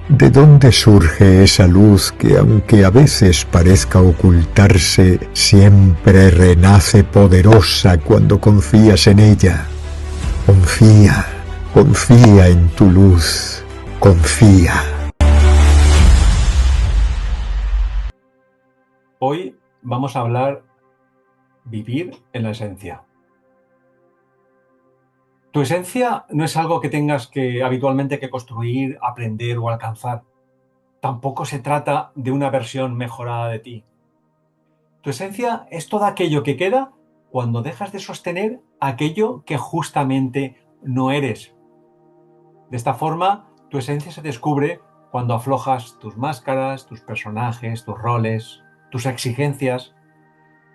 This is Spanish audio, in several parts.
¿De dónde surge esa luz que, aunque a veces parezca ocultarse, siempre renace poderosa cuando confías en ella? Confía, confía en tu luz, confía. Hoy vamos a hablar vivir en la esencia. Tu esencia no es algo que tengas que habitualmente que construir, aprender o alcanzar. Tampoco se trata de una versión mejorada de ti. Tu esencia es todo aquello que queda cuando dejas de sostener aquello que justamente no eres. De esta forma, tu esencia se descubre cuando aflojas tus máscaras, tus personajes, tus roles, tus exigencias,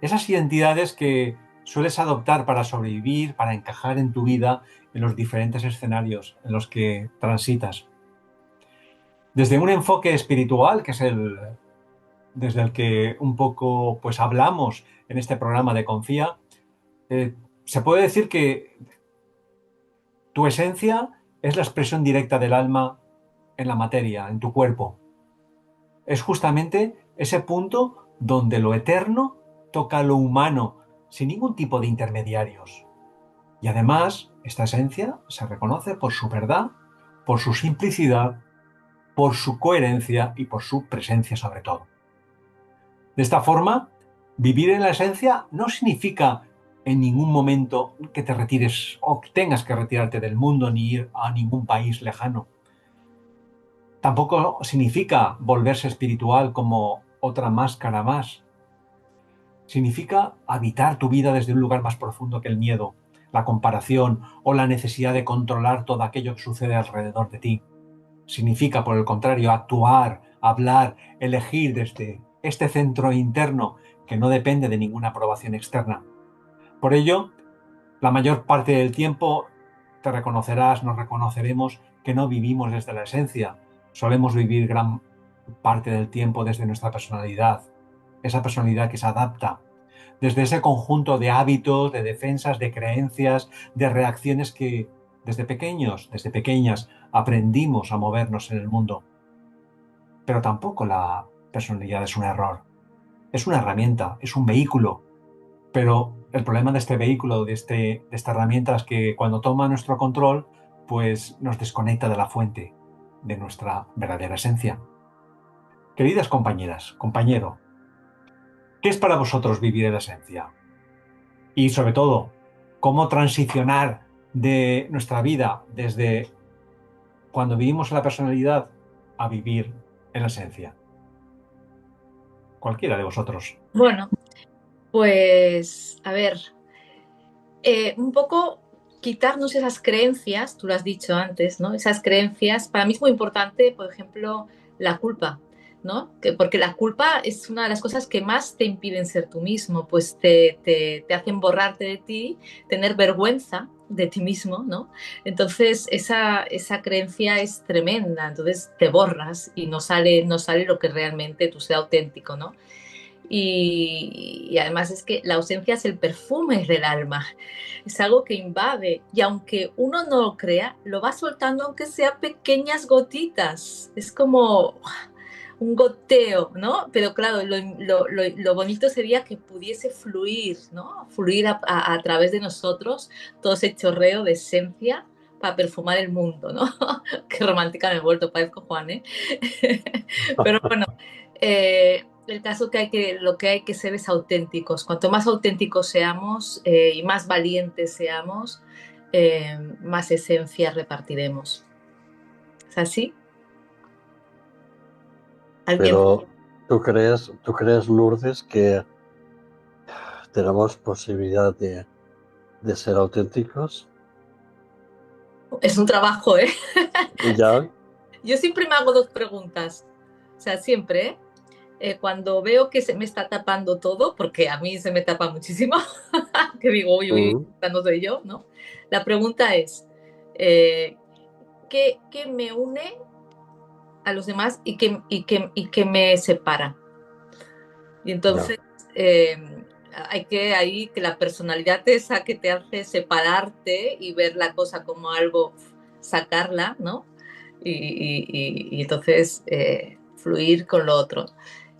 esas identidades que sueles adoptar para sobrevivir, para encajar en tu vida en los diferentes escenarios en los que transitas. Desde un enfoque espiritual, que es desde el que un poco pues hablamos en este programa de Confía, se puede decir que tu esencia es la expresión directa del alma en la materia, en tu cuerpo. Es justamente ese punto donde lo eterno toca lo humano, sin ningún tipo de intermediarios. Y además, esta esencia se reconoce por su verdad, por su simplicidad, por su coherencia y por su presencia sobre todo. De esta forma, vivir en la esencia no significa en ningún momento que te retires o que tengas que retirarte del mundo ni ir a ningún país lejano. Tampoco significa volverse espiritual como otra máscara más. Significa habitar tu vida desde un lugar más profundo que el miedo, la comparación o la necesidad de controlar todo aquello que sucede alrededor de ti. Significa, por el contrario, actuar, hablar, elegir desde este centro interno que no depende de ninguna aprobación externa. Por ello, la mayor parte del tiempo te reconocerás, nos reconoceremos que no vivimos desde la esencia. Solemos vivir gran parte del tiempo desde nuestra personalidad, esa personalidad que se adapta, desde ese conjunto de hábitos, de defensas, de creencias, de reacciones que desde pequeños, desde pequeñas, aprendimos a movernos en el mundo. Pero tampoco la personalidad es un error. Es una herramienta, es un vehículo. Pero el problema de este vehículo, de esta herramienta, es que cuando toma nuestro control, pues nos desconecta de la fuente, de nuestra verdadera esencia. Queridas compañeras, compañero, ¿qué es para vosotros vivir en la esencia? Y sobre todo, ¿cómo transicionar de nuestra vida desde cuando vivimos en la personalidad a vivir en la esencia? Cualquiera de vosotros. Bueno, pues a ver, un poco quitarnos esas creencias, tú lo has dicho antes, ¿no? Esas creencias, para mí es muy importante, por ejemplo, la culpa, ¿no? Porque la culpa es una de las cosas que más te impiden ser tú mismo, pues te hacen borrarte de ti, tener vergüenza de ti mismo, ¿no? Entonces esa creencia es tremenda, entonces te borras y no sale lo que realmente tú sea auténtico, ¿no? Y además es que la ausencia es el perfume del alma, es algo que invade y aunque uno no lo crea, lo va soltando aunque sea pequeñas gotitas, es como un goteo, ¿no? Pero claro, lo bonito sería que pudiese fluir, ¿no? Fluir a través de nosotros todo ese chorreo de esencia para perfumar el mundo, ¿no? Qué romántica me he vuelto, parezco Juan, ¿eh? Pero bueno, el caso lo que hay que ser es auténticos. Cuanto más auténticos seamos y más valientes seamos, más esencia repartiremos. ¿Es así? ¿Alguien? Pero ¿tú crees, Lourdes, que tenemos posibilidad de ser auténticos? Es un trabajo, ¿eh? Ya, Yo siempre me hago dos preguntas. O sea, siempre, ¿eh? Cuando veo que se me está tapando todo, porque a mí se me tapa muchísimo, que digo, uy, uy, mm, esta no soy yo, ¿no? La pregunta es, eh, ¿qué me une a los demás y qué me separa? Y ya, entonces hay que ahí que la personalidad esa que te hace separarte y ver la cosa como algo, sacarla, ¿no? y entonces fluir con lo otro.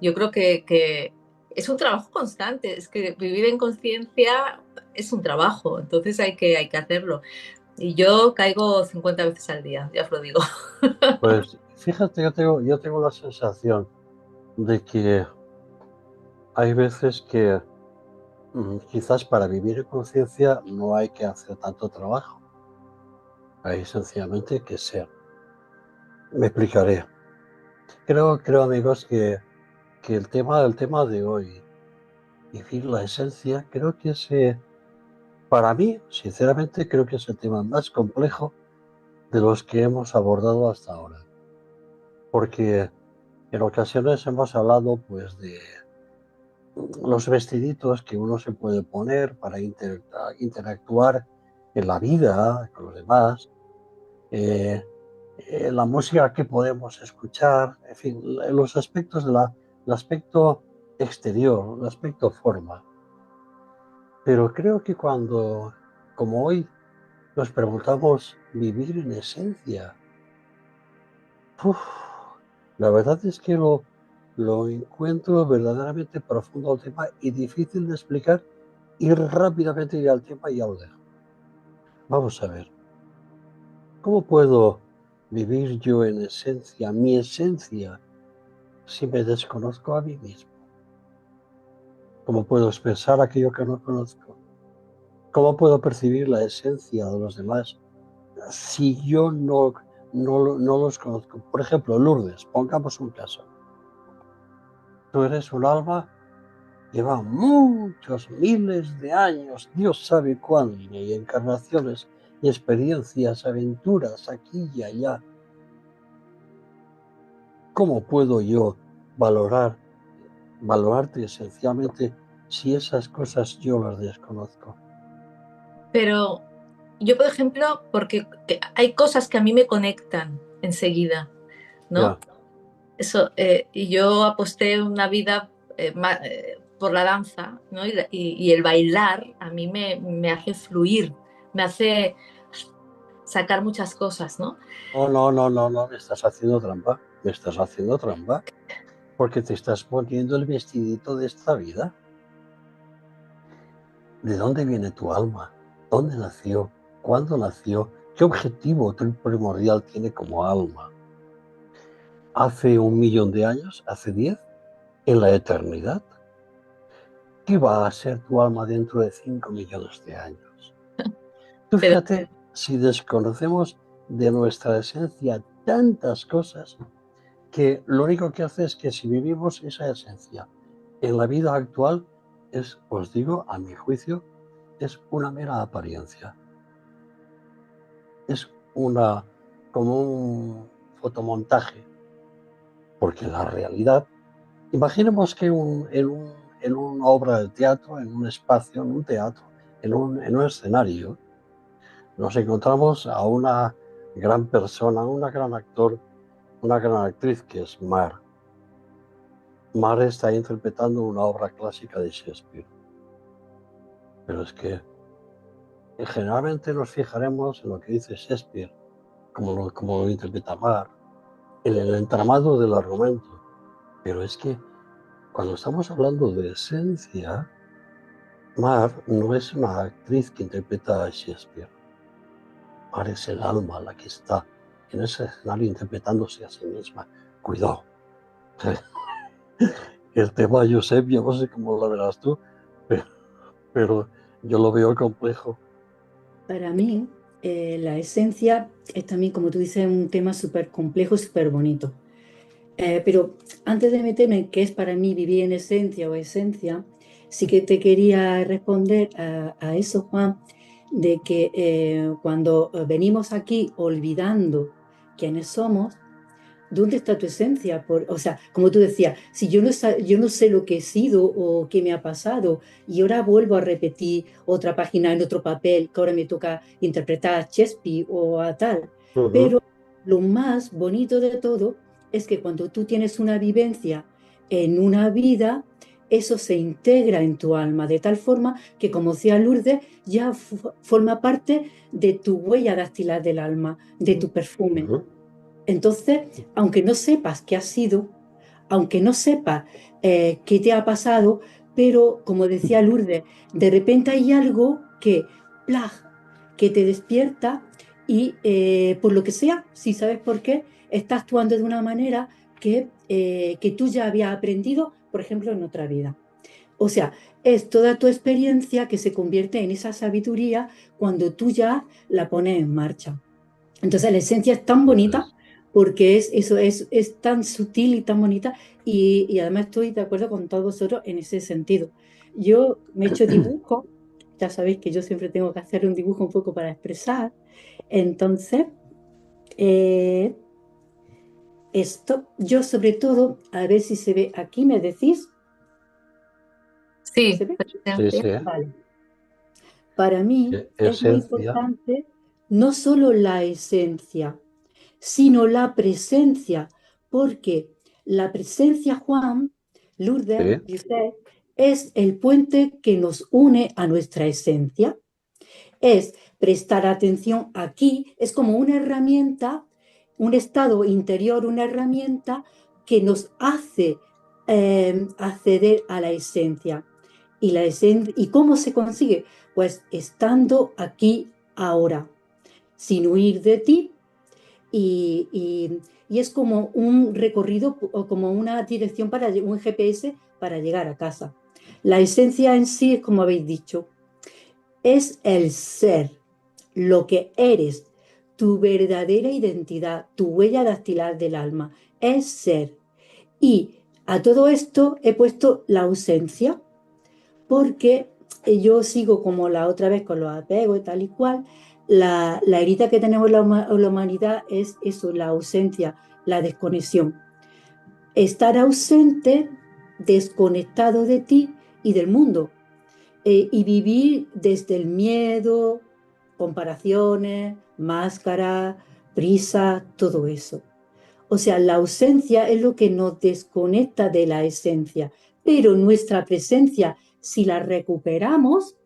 Yo creo que es un trabajo constante, es que vivir en conciencia es un trabajo, entonces hay que hacerlo. Y yo caigo 50 veces al día, ya os lo digo. Pues fíjate, yo tengo la sensación de que hay veces que quizás para vivir en conciencia no hay que hacer tanto trabajo, hay sencillamente que ser. Me explicaré. Creo amigos, que el tema de hoy, vivir la esencia, creo que para mí, sinceramente, creo que es el tema más complejo de los que hemos abordado hasta ahora. Porque en ocasiones hemos hablado pues de los vestiditos que uno se puede poner para interactuar en la vida con los demás, eh, la música que podemos escuchar, en fin, los aspectos el aspecto exterior, el aspecto forma. Pero creo que cuando, como hoy, nos preguntamos vivir en esencia, uf, la verdad es que lo encuentro verdaderamente profundo al tema y difícil de explicar y rápidamente ir al tema y ya lo dejo. Vamos a ver, ¿cómo puedo vivir yo en esencia, mi esencia, si me desconozco a mí mismo? ¿Cómo puedo expresar aquello que no conozco? ¿Cómo puedo percibir la esencia de los demás si yo no los conozco? Por ejemplo, Lourdes, pongamos un caso. Tú eres un alma, lleva muchos miles de años, Dios sabe cuándo, y encarnaciones, y experiencias, aventuras aquí y allá. ¿Cómo puedo yo valorarte esencialmente si esas cosas yo las desconozco? Pero yo, por ejemplo, porque hay cosas que a mí me conectan enseguida, ¿no? Ya. Eso, y yo aposté una vida por la danza, ¿no? Y el bailar a mí me hace fluir, me hace sacar muchas cosas, ¿no? Oh, no, no, no, no, me estás haciendo trampa. Me estás haciendo trampa. Porque te estás poniendo el vestidito de esta vida. ¿De dónde viene tu alma? ¿Dónde nació? ¿Cuándo nació? ¿Qué objetivo primordial tiene como alma? ¿Hace 1.000.000 de años? ¿Hace 10? ¿En la eternidad? ¿Qué va a ser tu alma dentro de 5 millones de años? Tú Pero, fíjate, si desconocemos de nuestra esencia tantas cosas, que lo único que hace es que si vivimos esa esencia en la vida actual, os digo, a mi juicio, es una mera apariencia. Es como un fotomontaje, porque la realidad, imaginemos que en una obra de teatro, en un espacio, en un teatro, en un escenario, nos encontramos a una gran persona, una gran actor, una gran actriz que es Mar. Mar está interpretando una obra clásica de Shakespeare. Pero es que generalmente nos fijaremos en lo que dice Shakespeare, como lo interpreta Mar, en el entramado del argumento. Pero es que cuando estamos hablando de esencia, Mar no es una actriz que interpreta a Shakespeare. Mar es el alma la que está en ese escenario interpretándose a sí misma. Cuidado. El tema, Josep, yo no sé cómo lo verás tú, pero yo lo veo complejo. Para mí, la esencia es también, como tú dices, un tema súper complejo y súper bonito. Pero antes de meterme en qué es para mí vivir en esencia o esencia, sí que te quería responder a eso, Juan, de que cuando venimos aquí olvidando quiénes somos, ¿dónde está tu esencia? O sea, como tú decías, si yo no sé lo que he sido o qué me ha pasado y ahora vuelvo a repetir otra página en otro papel, que ahora me toca interpretar a Shakespeare o a tal. Uh-huh. Pero lo más bonito de todo es que cuando tú tienes una vivencia en una vida, eso se integra en tu alma, de tal forma que, como decía Lourdes, ya forma parte de tu huella dactilar del alma, de tu perfume. Uh-huh. Entonces, aunque no sepas qué ha sido, aunque no sepas qué te ha pasado, pero como decía Lourdes, de repente hay algo que, ¡plag!, que te despierta y por lo que sea, si sabes por qué, está actuando de una manera que tú ya habías aprendido, por ejemplo, en otra vida. O sea, es toda tu experiencia que se convierte en esa sabiduría cuando tú ya la pones en marcha. Entonces la esencia es tan bonita porque es tan sutil y tan bonita y además estoy de acuerdo con todos vosotros en ese sentido. Yo me he hecho dibujo, ya sabéis que yo siempre tengo que hacer un dibujo un poco para expresar, entonces eh, esto, yo sobre todo, a ver si se ve aquí, me decís, Sí, ¿se ve? Sí, presente. sí. Vale. Para mí es muy Esencia. importante no solo la esencia, sino la presencia, porque la presencia, Juan, Lourdes, Sí, José, es el puente que nos une a nuestra esencia. Es prestar atención aquí, es como una herramienta, un estado interior, una herramienta que nos hace acceder a la esencia. ¿Y cómo se consigue? Pues estando aquí ahora, sin huir de ti, y es como un recorrido o como una dirección para un GPS para llegar a casa. La esencia en sí es como habéis dicho, es el ser, lo que eres, tu verdadera identidad, tu huella dactilar del alma, es ser. Y a todo esto he puesto la ausencia, porque yo sigo como la otra vez con los apegos y tal y cual. La herida que tenemos la humanidad es eso, la ausencia, la desconexión. Estar ausente, desconectado de ti y del mundo. Y vivir desde el miedo, comparaciones, máscaras, prisa, todo eso. O sea, la ausencia es lo que nos desconecta de la esencia, pero nuestra presencia, si la recuperamos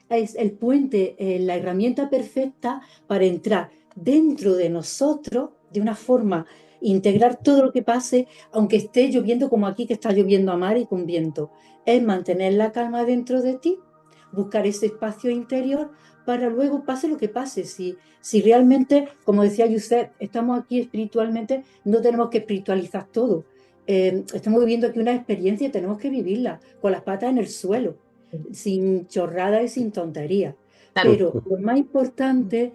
es el puente, la herramienta perfecta para entrar dentro de nosotros de una forma, integrar todo lo que pase, aunque esté lloviendo como aquí que está lloviendo a mar y con viento. Es mantener la calma dentro de ti, buscar ese espacio interior para luego pase lo que pase. Si realmente, como decía Yusef, estamos aquí espiritualmente, no tenemos que espiritualizar todo. Estamos viviendo aquí una experiencia y tenemos que vivirla con las patas en el suelo, sin chorradas y sin tonterías. Claro. Pero lo más importante,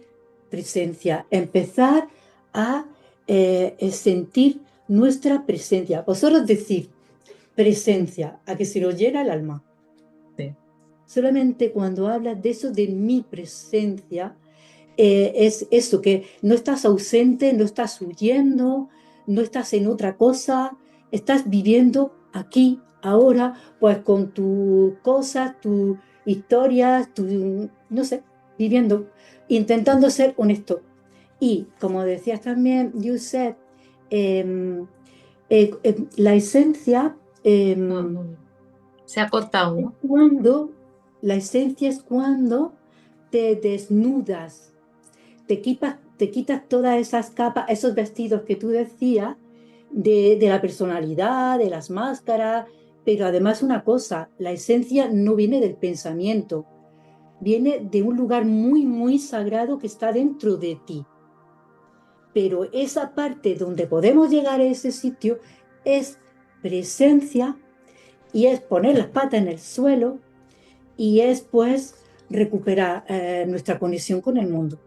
presencia, empezar a sentir nuestra presencia. Vosotros decir presencia, a que se lo llena el alma. Sí. Solamente cuando hablas de eso, de mi presencia, es eso, que no estás ausente, no estás huyendo, no estás en otra cosa, estás viviendo aquí, ahora, pues con tus cosas, tus historias, no sé, viviendo, intentando ser honesto. Y como decías también, Yusef, la esencia Se ha cortado, es ¿no? cuando, la esencia es cuando te desnudas, te quitas todas esas capas, esos vestidos que tú decías de la personalidad, de las máscaras, pero además una cosa, la esencia no viene del pensamiento, viene de un lugar muy, muy sagrado que está dentro de ti. Pero esa parte donde podemos llegar a ese sitio es presencia y es poner las patas en el suelo y es pues recuperar nuestra conexión con el mundo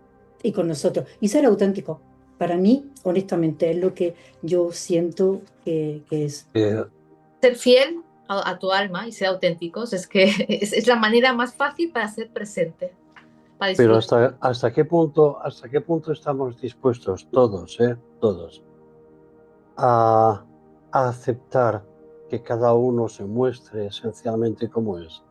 y con nosotros y ser auténtico. Para mí, honestamente, es lo que yo siento que es. Ser fiel a tu alma y ser auténticos es que es la manera más fácil para ser presente, para Pero disfrutar. hasta qué punto estamos dispuestos todos, todos, a aceptar que cada uno se muestre esencialmente como es.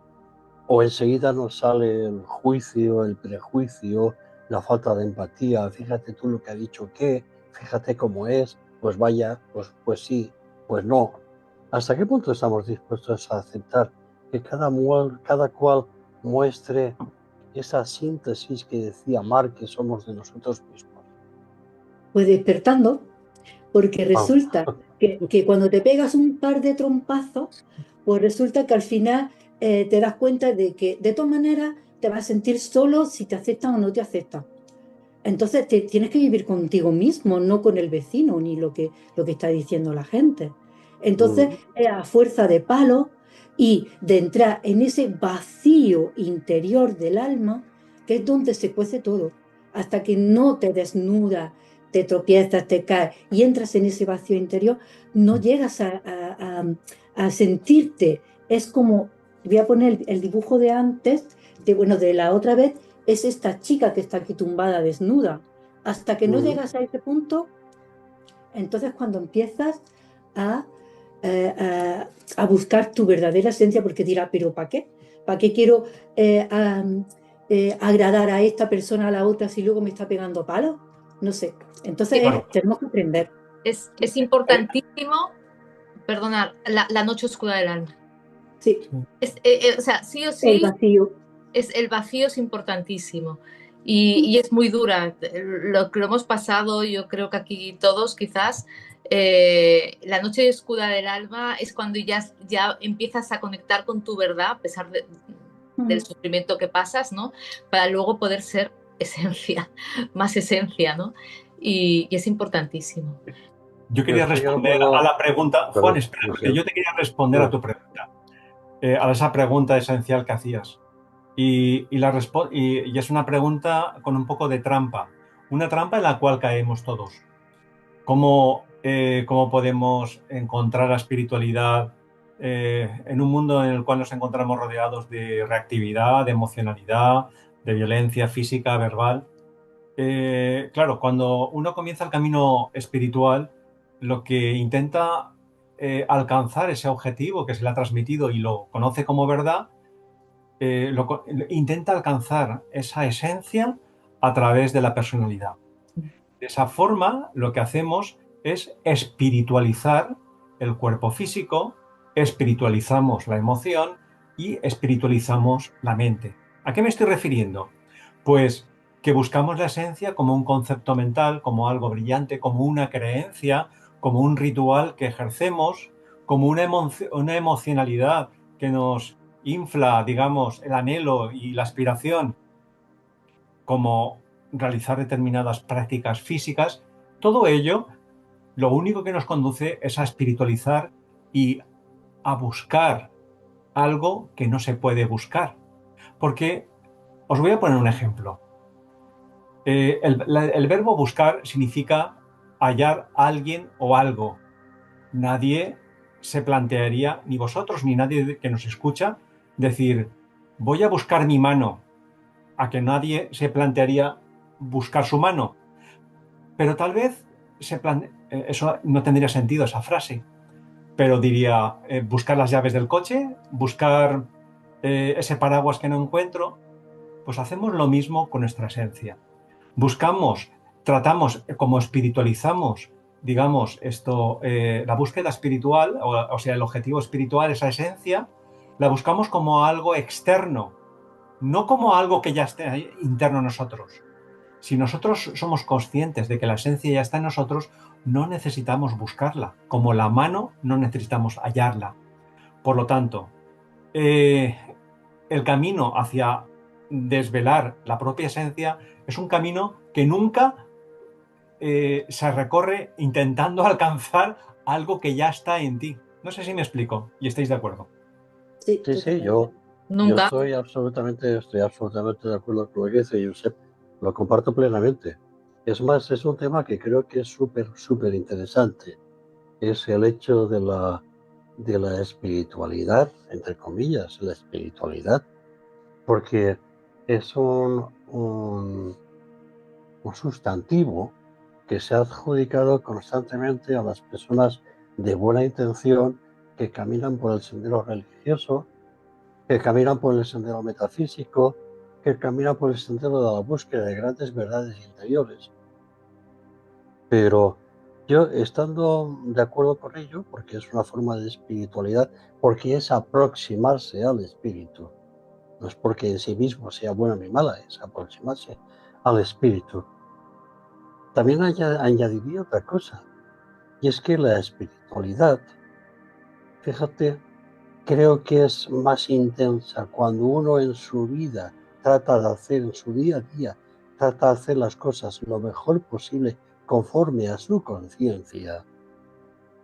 O enseguida nos sale el juicio, el prejuicio, la falta de empatía. Fíjate tú lo que ha dicho que, fíjate cómo es, pues vaya, pues sí, pues no. ¿Hasta qué punto estamos dispuestos a aceptar que cada cual muestre esa síntesis que decía Marx que somos de nosotros mismos? Pues despertando, porque resulta que cuando te pegas un par de trompazos, pues resulta que al final te das cuenta de que de todas maneras te vas a sentir solo si te aceptan o no te aceptan. Entonces tienes que vivir contigo mismo, no con el vecino ni lo que está diciendo la gente. Entonces es a fuerza de palo y de entrar en ese vacío interior del alma, que es donde se cuece todo, hasta que no te desnudas, te tropiezas, te caes y entras en ese vacío interior, no llegas a sentirte. Es como, voy a poner el dibujo de antes, de la otra vez, es esta chica que está aquí tumbada, desnuda. Hasta que no llegas a ese punto, entonces cuando empiezas a, a buscar tu verdadera esencia, porque dirá, pero ¿para qué? ¿Para qué quiero agradar a esta persona, a la otra, si luego me está pegando palos? No sé. Entonces Claro. tenemos que aprender. Es importantísimo, perdonar, la noche oscura del alma. Sí, O sea, sí o el sí, vacío. el vacío es importantísimo. Y es muy dura. Lo hemos pasado, yo creo que aquí todos, quizás. La noche oscura del alma es cuando ya empiezas a conectar con tu verdad, a pesar del sufrimiento que pasas, ¿no? Para luego poder ser esencia, más esencia, ¿no? Y es importantísimo. Yo quería responder a la pregunta, Juan, espera, porque yo te quería responder a tu pregunta, a esa pregunta esencial que hacías. Y es una pregunta con un poco de trampa, una trampa en la cual caemos todos. ¿Cómo podemos encontrar la espiritualidad en un mundo en el cual nos encontramos rodeados de reactividad, de emocionalidad, de violencia física, verbal? Claro, cuando uno comienza el camino espiritual, lo que intenta alcanzar ese objetivo que se le ha transmitido y lo conoce como verdad, intenta alcanzar esa esencia a través de la personalidad. De esa forma, lo que hacemos es espiritualizar el cuerpo físico, espiritualizamos la emoción y espiritualizamos la mente. ¿A qué me estoy refiriendo? Pues que buscamos la esencia como un concepto mental, como algo brillante, como una creencia, como un ritual que ejercemos, como una emocionalidad que nos infla, digamos, el anhelo y la aspiración, como realizar determinadas prácticas físicas. Todo ello, lo único que nos conduce es a espiritualizar y a buscar algo que no se puede buscar. Porque os voy a poner un ejemplo. El verbo buscar significa hallar a alguien o algo. Nadie se plantearía, ni vosotros ni nadie que nos escucha, decir, voy a buscar mi mano, a que nadie se plantearía buscar su mano. Pero tal vez eso no tendría sentido, esa frase. Pero diría, buscar las llaves del coche, buscar ese paraguas que no encuentro. Pues hacemos lo mismo con nuestra esencia. Tratamos, como espiritualizamos, digamos, la búsqueda espiritual, o sea, el objetivo espiritual, esa esencia, la buscamos como algo externo, no como algo que ya esté interno a nosotros. Si nosotros somos conscientes de que la esencia ya está en nosotros, no necesitamos buscarla. Como la mano, no necesitamos hallarla. Por lo tanto, el camino hacia desvelar la propia esencia es un camino que nunca se recorre intentando alcanzar algo que ya está en ti. No sé si me explico y estáis de acuerdo. Sí, yo Nunca. estoy absolutamente de acuerdo con lo que dice Josep. Lo comparto plenamente. Es más, es un tema que creo que es súper interesante. Es el hecho de la espiritualidad, entre comillas, la espiritualidad, porque es un sustantivo que se ha adjudicado constantemente a las personas de buena intención que caminan por el sendero religioso, que caminan por el sendero metafísico, que caminan por el sendero de la búsqueda de grandes verdades interiores. Pero yo, estando de acuerdo con ello, porque es una forma de espiritualidad, porque es aproximarse al espíritu, no es porque en sí mismo sea buena ni mala, es aproximarse al espíritu. También añadiría otra cosa, y es que la espiritualidad, fíjate, creo que es más intensa cuando uno en su vida trata de hacer, en su día a día, trata de hacer las cosas lo mejor posible conforme a su conciencia,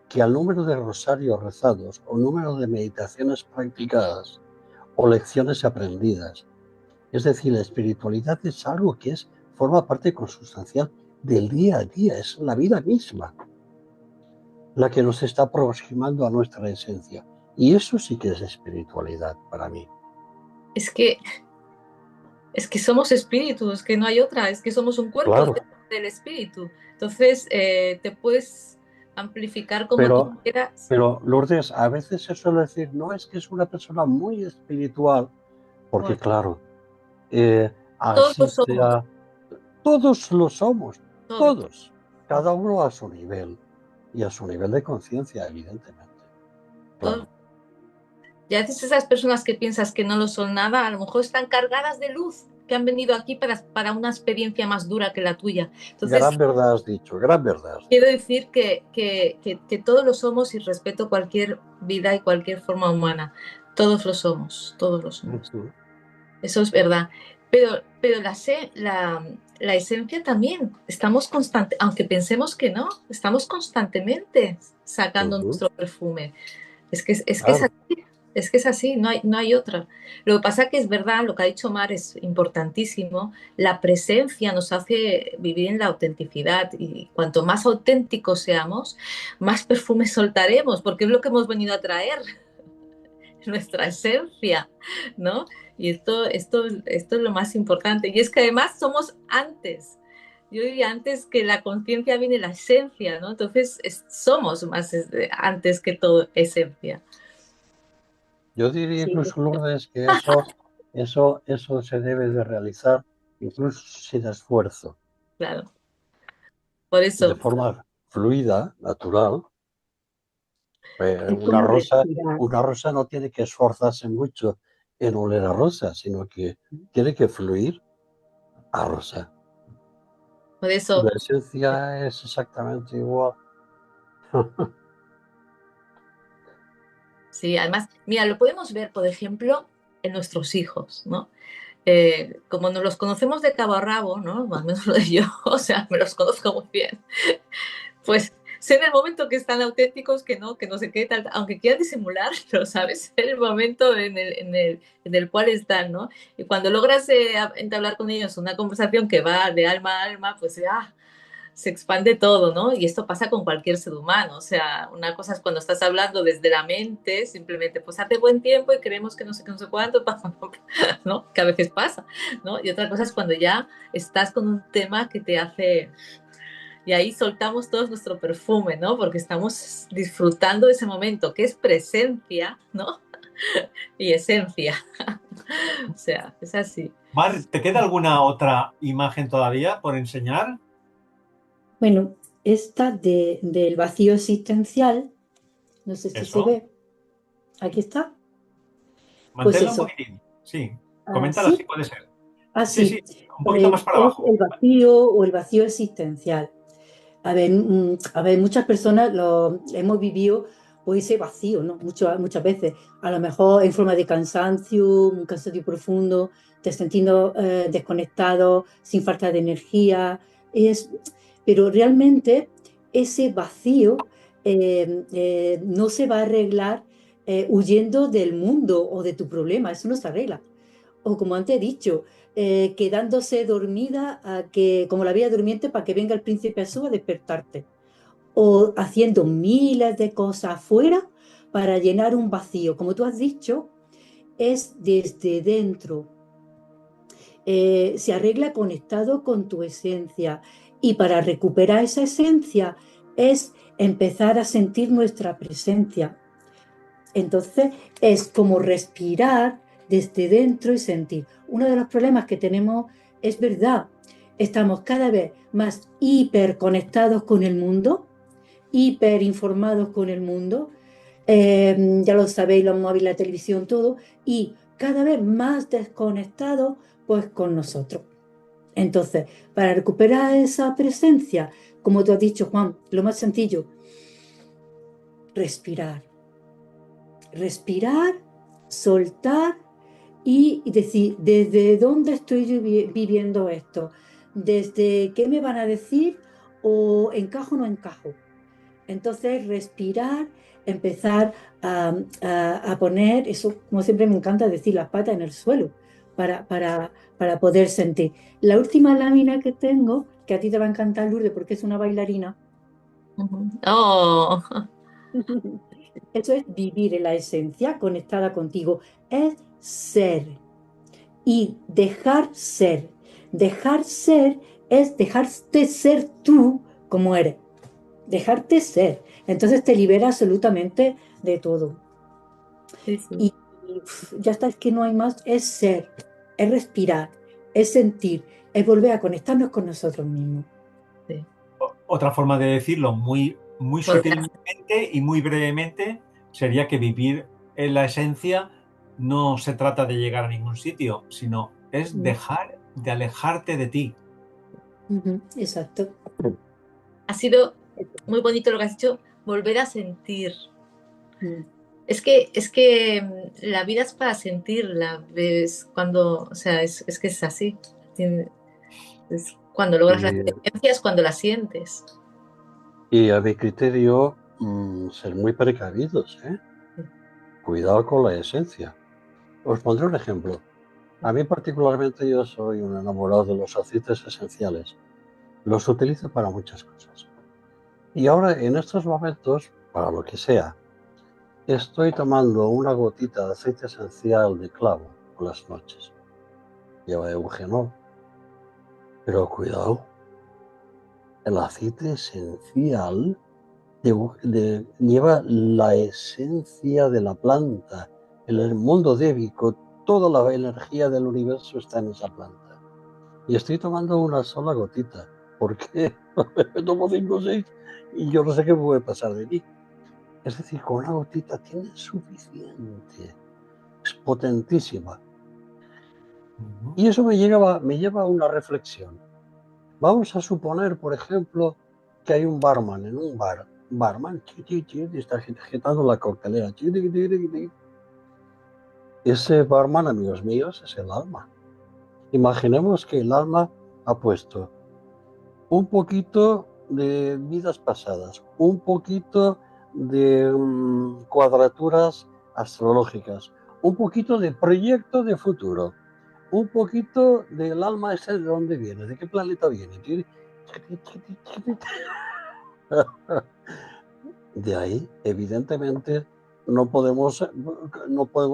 que al número de rosarios rezados o número de meditaciones practicadas o lecciones aprendidas. Es decir, la espiritualidad es algo que forma parte consustancial del día a día, es la vida misma la que nos está aproximando a nuestra esencia. Y eso sí que es espiritualidad para mí. Es que somos espíritus, es que no hay otra, es que somos un cuerpo Claro, del espíritu. Entonces, te puedes amplificar como tú quieras. pero Lourdes, a veces se suele decir, no, es que es una persona muy espiritual, porque Bueno, claro, todos lo asiste somos, a... Todos lo somos, todos. todos, cada uno a su nivel y a su nivel de conciencia, evidentemente. Todos. Claro. Y a veces esas personas que piensas que no lo son nada, a lo mejor están cargadas de luz, que han venido aquí para una experiencia más dura que la tuya. Entonces, Gran verdad has dicho, gran verdad has dicho. quiero decir que todos lo somos y respeto cualquier vida y cualquier forma humana. Todos lo somos, todos lo somos. Uh-huh. Eso es verdad. Pero la esencia también, estamos constantes, aunque pensemos que no, estamos constantemente sacando nuestro perfume. Es que es Claro. así. Es que es así, no hay otra. Lo que pasa que es verdad, lo que ha dicho Mar es importantísimo, la presencia nos hace vivir en la autenticidad y cuanto más auténticos seamos, más perfume soltaremos, porque es lo que hemos venido a traer, nuestra esencia, ¿no? Y esto es lo más importante. Y es que además somos antes. Yo diría antes que la conciencia viene la esencia, ¿no? Entonces somos más antes que todo esencia. Yo diría Sí, incluso, Lourdes, que eso se debe de realizar incluso sin esfuerzo, Claro. Por de eso, forma fluida, natural. es como respirar. Una rosa no tiene que esforzarse mucho en oler a rosa, sino que tiene que fluir a rosa. por Y eso, la esencia es exactamente igual. sí, además, mira, lo podemos ver, por ejemplo, en nuestros hijos, ¿no? Como nos los conocemos de cabo a rabo, ¿no? Más o menos lo de yo, o sea, me los conozco muy bien. Pues sé en el momento que están auténticos, que no sé qué, tal, aunque quieran disimular, pero sabes, en el momento en el cual están, ¿no? Y cuando logras entablar con ellos una conversación que va de alma a alma, pues se expande todo, ¿no? Y esto pasa con cualquier ser humano. O sea, una cosa es cuando estás hablando desde la mente, simplemente, pues hace buen tiempo y creemos que no sé qué, no sé cuánto, ¿no? Que a veces pasa, ¿no? Y otra cosa es cuando ya estás con un tema que te hace... Y ahí soltamos todo nuestro perfume, ¿no? Porque estamos disfrutando de ese momento, que es presencia, ¿no? Y esencia. O sea, es así. Mar, ¿te queda alguna otra imagen todavía por enseñar? Bueno, esta del vacío existencial, no sé si se Eso. ve. Aquí está. Pues Manténla un eso. poquitín. Sí. Coméntala si Así, puede ser. Sí, así. sí. Un poquito más para Es abajo. el vacío o el vacío existencial. A ver, muchas personas lo hemos vivido pues, ese vacío, ¿no? Muchas veces. A lo mejor en forma de cansancio, un cansancio profundo, te sintiendo desconectado, sin falta de energía. Pero realmente ese vacío no se va a arreglar huyendo del mundo o de tu problema. Eso no se arregla. O como antes he dicho, quedándose dormida como la bella durmiente para que venga el príncipe azul a despertarte. O haciendo miles de cosas afuera para llenar un vacío. Como tú has dicho, es desde dentro. Se arregla conectado con tu esencia. Y para recuperar esa esencia es empezar a sentir nuestra presencia. Entonces es como respirar desde dentro y sentir. Uno de los problemas que tenemos es verdad, estamos cada vez más hiperconectados con el mundo, hiperinformados con el mundo, ya lo sabéis, los móviles, la televisión, todo, y cada vez más desconectados pues con nosotros. Entonces, para recuperar esa presencia, como tú has dicho, Juan, lo más sencillo, respirar. Respirar, soltar y decir, ¿desde dónde estoy viviendo esto? ¿Desde qué me van a decir o encajo o no encajo? Entonces, respirar, empezar a poner, eso como siempre me encanta decir, las patas en el suelo para poder sentir. La última lámina que tengo, que a ti te va a encantar, Lourdes, porque es una bailarina, Oh, eso es vivir en la esencia conectada contigo, es ser y dejar ser. Dejar ser es dejarte ser tú como eres. Dejarte ser. Entonces te libera absolutamente de todo. sí, sí, Y ya está, es que no hay más, es ser, es respirar, es sentir, es volver a conectarnos con nosotros mismos. sí. Otra forma de decirlo muy Volver a- sutilmente y muy brevemente sería que vivir en la esencia no se trata de llegar a ningún sitio, sino es dejar de alejarte de ti. Ujú, exacto. Ha sido muy bonito lo que has dicho, volver a sentir. Mm. La vida es para sentirla, ves cuando, o sea, es que es así. Es cuando logras la Y, experiencia es cuando la sientes. y a mi criterio, ser muy precavidos, ¿eh? Cuidado con la esencia. Os pondré un ejemplo. A mí particularmente yo soy un enamorado de los aceites esenciales. Los utilizo para muchas cosas. Y ahora, en estos momentos, para lo que sea, estoy tomando una gotita de aceite esencial de clavo por las noches. Lleva eugenol. Pero cuidado, el aceite esencial lleva la esencia de la planta. En el mundo débico, toda la energía del universo está en esa planta. Y estoy tomando una sola gotita. ¿Por qué? Me tomo 5 o 6 y yo no sé qué puede pasar de mí. Es decir, con una gotita tiene suficiente. Es potentísima. Y eso me lleva a una reflexión. Vamos a suponer, por ejemplo, que hay un barman en un bar. Barman, está agitando la coctelera. Ese barman, amigos míos, es el alma. Imaginemos que el alma ha puesto un poquito de vidas pasadas, un poquito de cuadraturas astrológicas, un poquito de proyecto de futuro, un poquito del alma ese de dónde viene, de qué planeta viene. De ahí, evidentemente, no podemos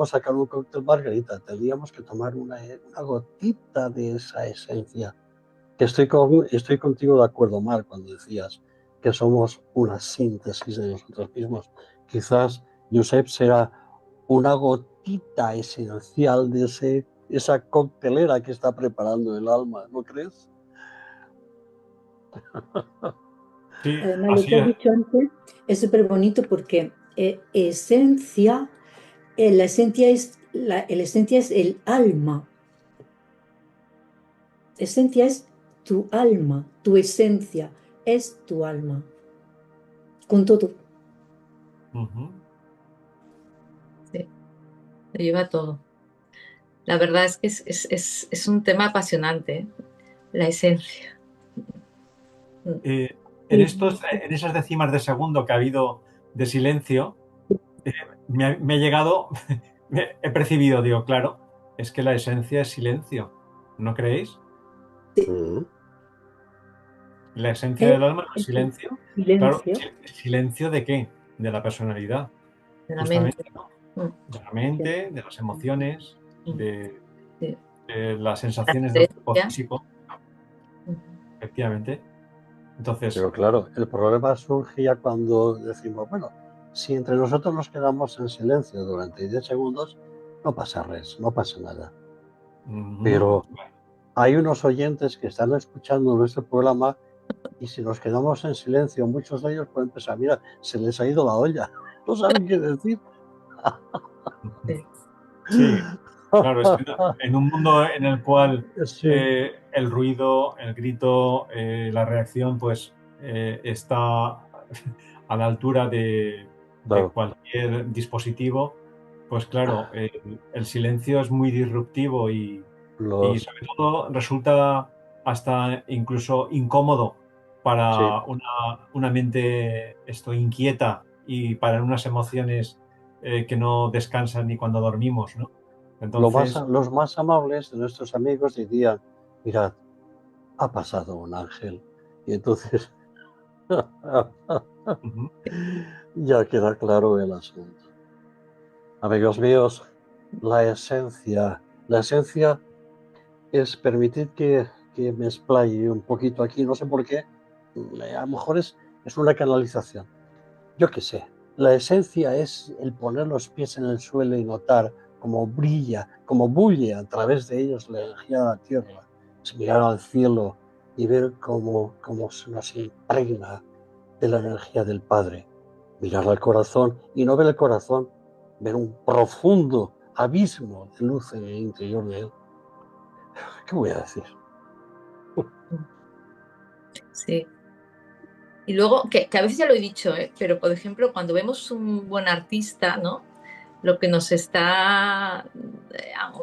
sacar un cóctel margarita, tendríamos que tomar una gotita de esa esencia. Estoy contigo de acuerdo, Mar, cuando decías que somos una síntesis de nosotros mismos. Quizás Josep será una gotita esencial de esa coctelera que está preparando el alma, ¿no crees? Sí, Además, lo así que has es. dicho antes es súper bonito porque esencia, la esencia es el alma. Esencia es tu alma, tu esencia es tu alma. Con todo. Ujú. Sí, lo lleva todo. La verdad es que es un tema apasionante, ¿eh? La esencia. Mm. Eh, Sí. en esas décimas de segundo que ha habido de silencio, me ha llegado, he percibido, digo, claro, es que la esencia es silencio, ¿no creéis? Mm. La esencia Es del alma es el silencio. Claro, silencio ¿silencio de qué? De la personalidad, De la mente. justamente, ¿no? Mm. De la mente, de las emociones, Mm. Sí. de las La sensaciones del cuerpo esencia. físico, Mm. efectivamente. Entonces, Pero claro, el problema surge ya cuando decimos, bueno, si entre nosotros nos quedamos en silencio durante 10 segundos, no pasa res, no pasa nada. ujú, Pero hay unos oyentes que están escuchando nuestro programa y si nos quedamos en silencio, muchos de ellos pueden pensar, mira, se les ha ido la olla, no saben qué decir. Sí. sí, Claro, es que en un mundo en el cual Sí, el ruido, el grito, la reacción, pues está a la altura de claro, cualquier dispositivo, pues claro, el silencio es muy disruptivo y los, sobre todo resulta hasta incluso incómodo sí, para una mente inquieta y para unas emociones que no descansan ni cuando dormimos, ¿no? Entonces, los más amables de nuestros amigos dirían, mirad, ha pasado un ángel. Y entonces ujú, ya queda claro el asunto. Amigos míos, la esencia es permitir que me explaye un poquito aquí, no sé por qué, a lo mejor es una canalización. Yo qué sé, la esencia es el poner los pies en el suelo y notar cómo brilla, cómo bulle a través de ellos la energía de la tierra. Es mirar al cielo y ver cómo se nos impregna de la energía del Padre. Mirar al corazón y no ver el corazón, ver un profundo abismo de luz en el interior de él. ¿Qué voy a decir? Sí. Y luego, que a veces ya lo he dicho, ¿eh? Pero por ejemplo, cuando vemos un buen artista, ¿no? Lo que nos está...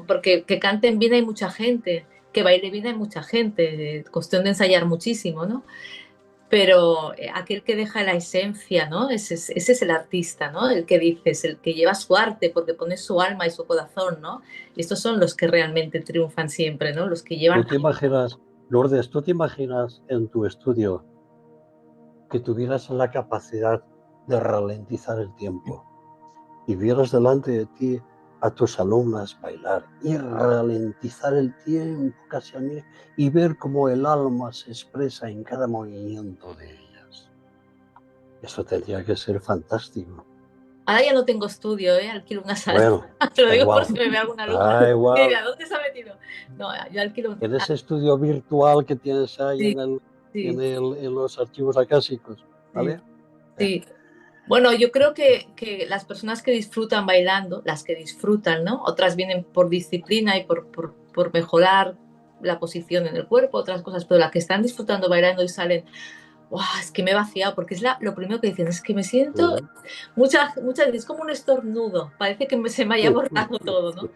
porque que canten bien hay mucha gente, que baile bien hay mucha gente, cuestión de ensayar muchísimo, ¿no? Pero aquel que deja la esencia, ¿no? Ese es el artista, ¿no? El que dices, el que lleva su arte porque pone su alma y su corazón, ¿no? Y estos son los que realmente triunfan siempre, ¿no? Los que ¿Tú llevan... te imaginas, Lourdes, tú te imaginas en tu estudio que tuvieras la capacidad de ralentizar el tiempo y vieras delante de ti a tus alumnas bailar y ralentizar el tiempo casi a mí y ver cómo el alma se expresa en cada movimiento de ellas? Eso tendría que ser fantástico. Ahora ya no tengo estudio, ¿eh? Alquilo una sala. Bueno, Te lo da digo por igual, si me ve alguna alumna. da igual. Mira, ¿dónde se ha metido? No, yo alquilo... En ese estudio virtual que tienes ahí Sí, sí, en los archivos acásicos, sí, ¿vale? sí. Bueno, yo creo que las personas que disfrutan bailando, las que disfrutan, ¿no? Otras vienen por disciplina y por mejorar la posición en el cuerpo, otras cosas, pero las que están disfrutando bailando y salen, ¡guau! Es que me he vaciado, porque es lo primero que dicen, es que me siento, Uh muchas veces, como un estornudo, parece que se me haya borrado todo, ¿no?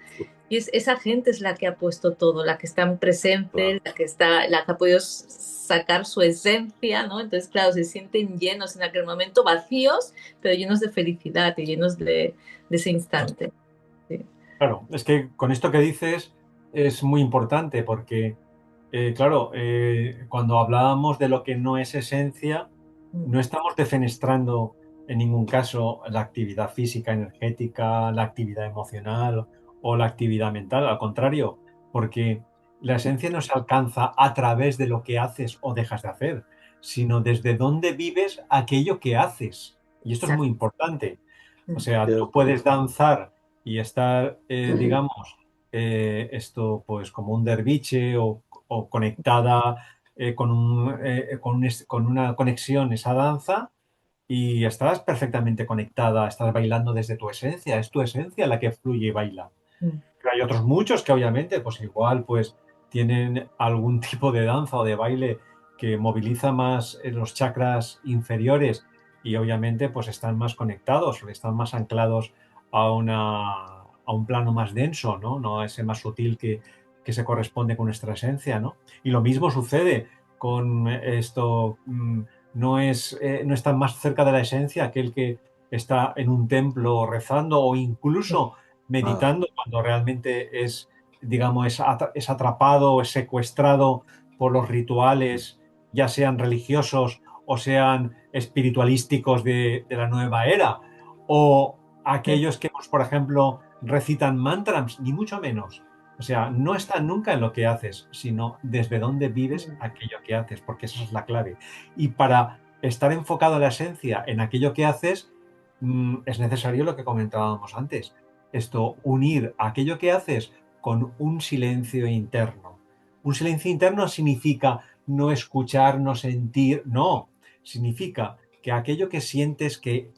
Y esa gente es la que ha puesto todo, la que está en presente, Claro. la que ha podido sacar su esencia, ¿no? Entonces, claro, se sienten llenos en aquel momento, vacíos, pero llenos de felicidad y llenos de ese instante. Sí. claro, es que con esto que dices es muy importante porque, claro, cuando hablábamos de lo que no es esencia, Mm. no estamos defenestrando en ningún caso la actividad física, energética, la actividad emocional o la actividad mental, al contrario, porque la esencia no se alcanza a través de lo que haces o dejas de hacer, sino desde dónde vives aquello que haces. Y esto es muy Exacto. importante. O Mm. sea, tú Cierto. puedes danzar y estar, digamos, pues como un derviche o conectada con una conexión, esa danza, y estás perfectamente conectada, estás bailando desde tu esencia, es tu esencia la que fluye y baila. Mm. Pero hay otros muchos que obviamente, pues igual, pues tienen algún tipo de danza o de baile que moviliza más los chakras inferiores y obviamente pues están más conectados, o están más anclados a un plano más denso, ¿no? No a ese más sutil que se corresponde con nuestra esencia, ¿no? Y lo mismo sucede con esto, no está más cerca de la esencia aquel que está en un templo rezando o incluso Ah, meditando cuando realmente es, digamos, es atrapado, es secuestrado por los rituales, ya sean religiosos o sean espiritualísticos de la nueva era, o aquellos que, pues, por ejemplo, recitan mantras, ni mucho menos. O sea, no está nunca en lo que haces, sino desde dónde vives aquello que haces, porque esa es la clave. Y para estar enfocado en la esencia, en aquello que haces, es necesario lo que comentábamos antes, unir aquello que haces con un silencio interno. Un silencio interno significa no escuchar, no sentir, no, significa que aquello que sientes, que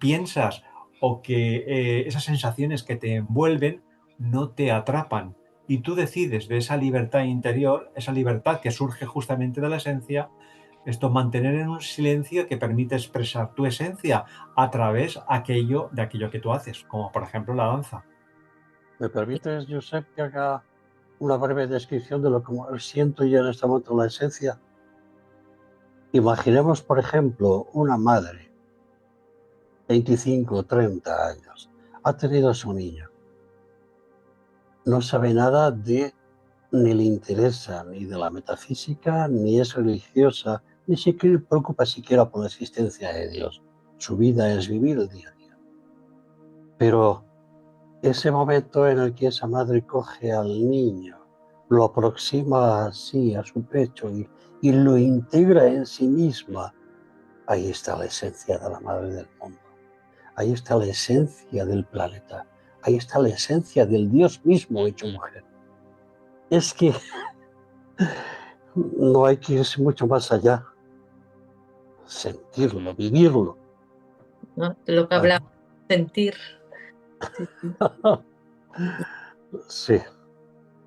piensas o que esas sensaciones que te envuelven, no te atrapan. Y tú decides de esa libertad interior, esa libertad que surge justamente de la esencia, esto mantener en un silencio que permite expresar tu esencia a través de aquello que tú haces, como por ejemplo la danza. ¿Me permites, Josep, que haga una breve descripción de lo que siento yo en este momento la esencia? Imaginemos, por ejemplo, una madre, 25 o 30 años, ha tenido a su niño. No sabe nada ni le interesa ni de la metafísica, ni es religiosa, ni se preocupa siquiera por la existencia de Dios. Su vida es vivir el día a día. Pero ese momento en el que esa madre coge al niño, lo aproxima así a su pecho y lo integra en sí misma, ahí está la esencia de la madre del mundo. Ahí está la esencia del planeta. Ahí está la esencia del Dios mismo hecho mujer. Es que no hay que irse mucho más allá. Sentirlo, vivirlo. ¿no? De lo que hablamos, sentir. Sí, sí. Sí.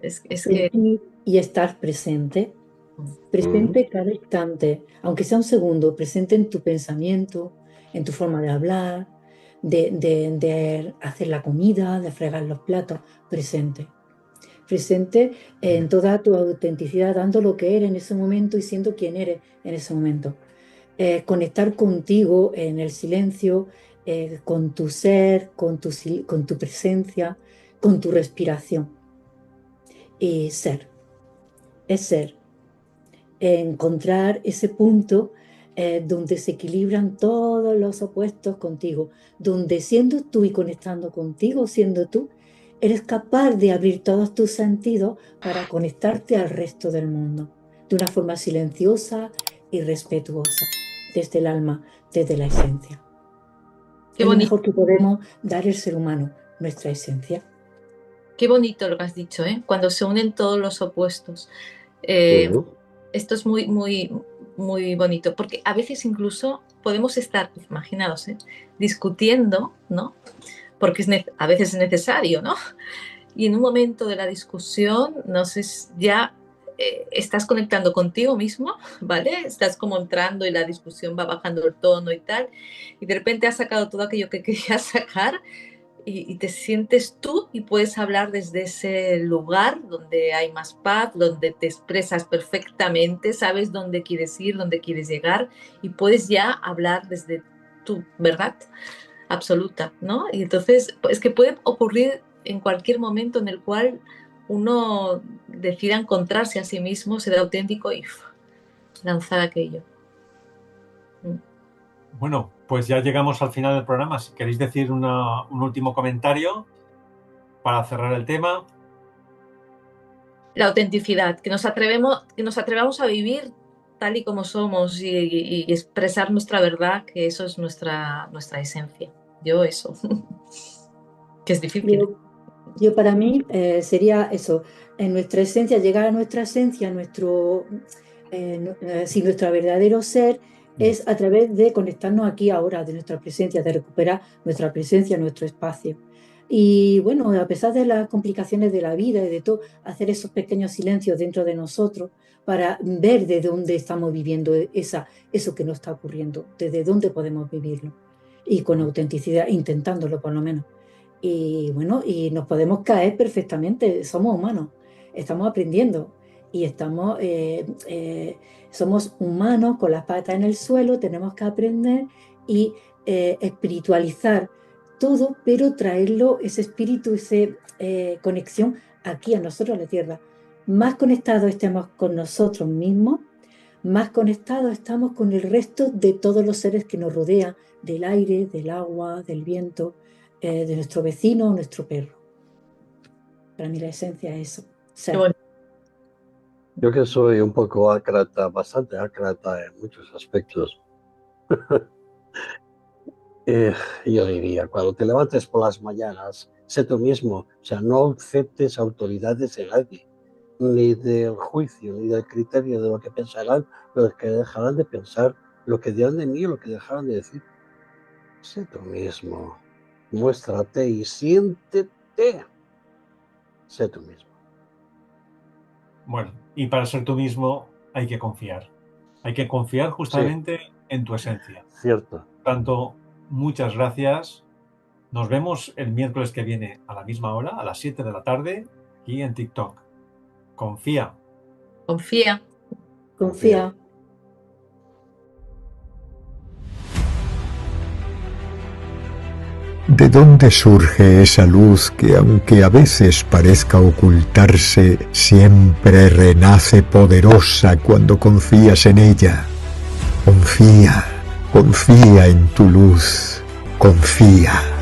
Es que Sentir y estar presente. Presente cada instante, aunque sea un segundo, presente en tu pensamiento, en tu forma de hablar, de hacer la comida, de fregar los platos, presente. Presente en toda tu autenticidad, dando lo que eres en ese momento y siendo quien eres en ese momento. Conectar contigo en el silencio, con tu ser, con tu presencia, con tu respiración. Y ser, es ser. Encontrar ese punto donde se equilibran todos los opuestos contigo, donde siendo tú y conectando contigo, siendo tú, eres capaz de abrir todos tus sentidos para conectarte al resto del mundo, de una forma silenciosa y respetuosa, desde el alma, desde la esencia. qué Es lo bonito, mejor que podemos dar el ser humano, nuestra esencia. qué bonito lo que has dicho, ¿eh? Cuando se unen todos los opuestos. Eh, Esto es muy, muy, muy bonito, porque a veces incluso podemos estar, imaginaos, discutiendo, ¿no? Porque a veces es necesario, ¿no? Y en un momento de la discusión, no sé, ya estás conectando contigo mismo, ¿vale? Estás como entrando y la discusión va bajando el tono y tal, y de repente has sacado todo aquello que querías sacar y te sientes tú y puedes hablar desde ese lugar donde hay más paz, donde te expresas perfectamente, sabes dónde quieres ir, dónde quieres llegar y puedes ya hablar desde tu verdad absoluta, ¿no? Y entonces es que puede ocurrir en cualquier momento en el cual uno decida encontrarse a sí mismo, ser auténtico y lanzar aquello. Bueno, pues ya llegamos al final del programa. Si queréis decir un último comentario para cerrar el tema. La autenticidad, que nos atrevamos a vivir tal y como somos y expresar nuestra verdad, que eso es nuestra esencia. Yo eso, que es difícil. Yo para mí sería eso, en nuestra esencia, llegar a nuestra esencia, si nuestro verdadero ser es a través de conectarnos aquí ahora, de nuestra presencia, de recuperar nuestra presencia, nuestro espacio. Y bueno, a pesar de las complicaciones de la vida y de todo, hacer esos pequeños silencios dentro de nosotros para ver de dónde estamos viviendo eso que nos está ocurriendo, desde dónde podemos vivirlo. Y con autenticidad, intentándolo por lo menos. Y bueno, y nos podemos caer perfectamente, somos humanos, estamos aprendiendo y somos humanos con las patas en el suelo, tenemos que aprender y espiritualizar todo, pero traerlo, ese espíritu, esa conexión aquí a nosotros, a la tierra. Más conectados estemos con nosotros mismos, más conectados estamos con el resto de todos los seres que nos rodean, del aire, del agua, del viento, de nuestro vecino, nuestro perro. Para mí la esencia es eso. Ser. Bueno, Yo que soy un poco ácrata, bastante ácrata en muchos aspectos. Yo diría, cuando te levantes por las mañanas, sé tú mismo, o sea, no aceptes autoridades de nadie, ni del juicio, ni del criterio de lo que pensarán, lo que dejarán de pensar, lo que dirán de mí, lo que dejarán de decir. Sé tú mismo, muéstrate y siéntete. sé tú mismo. Bueno, y para ser tú mismo hay que confiar. Hay que confiar justamente en tu esencia. Cierto. Por tanto, muchas gracias. Nos vemos el miércoles que viene a la misma hora, a las 7 de la tarde, aquí en TikTok. Confía. Confía. Confía. ¿De dónde surge esa luz que, aunque a veces parezca ocultarse, siempre renace poderosa cuando confías en ella? Confía, confía en tu luz, confía.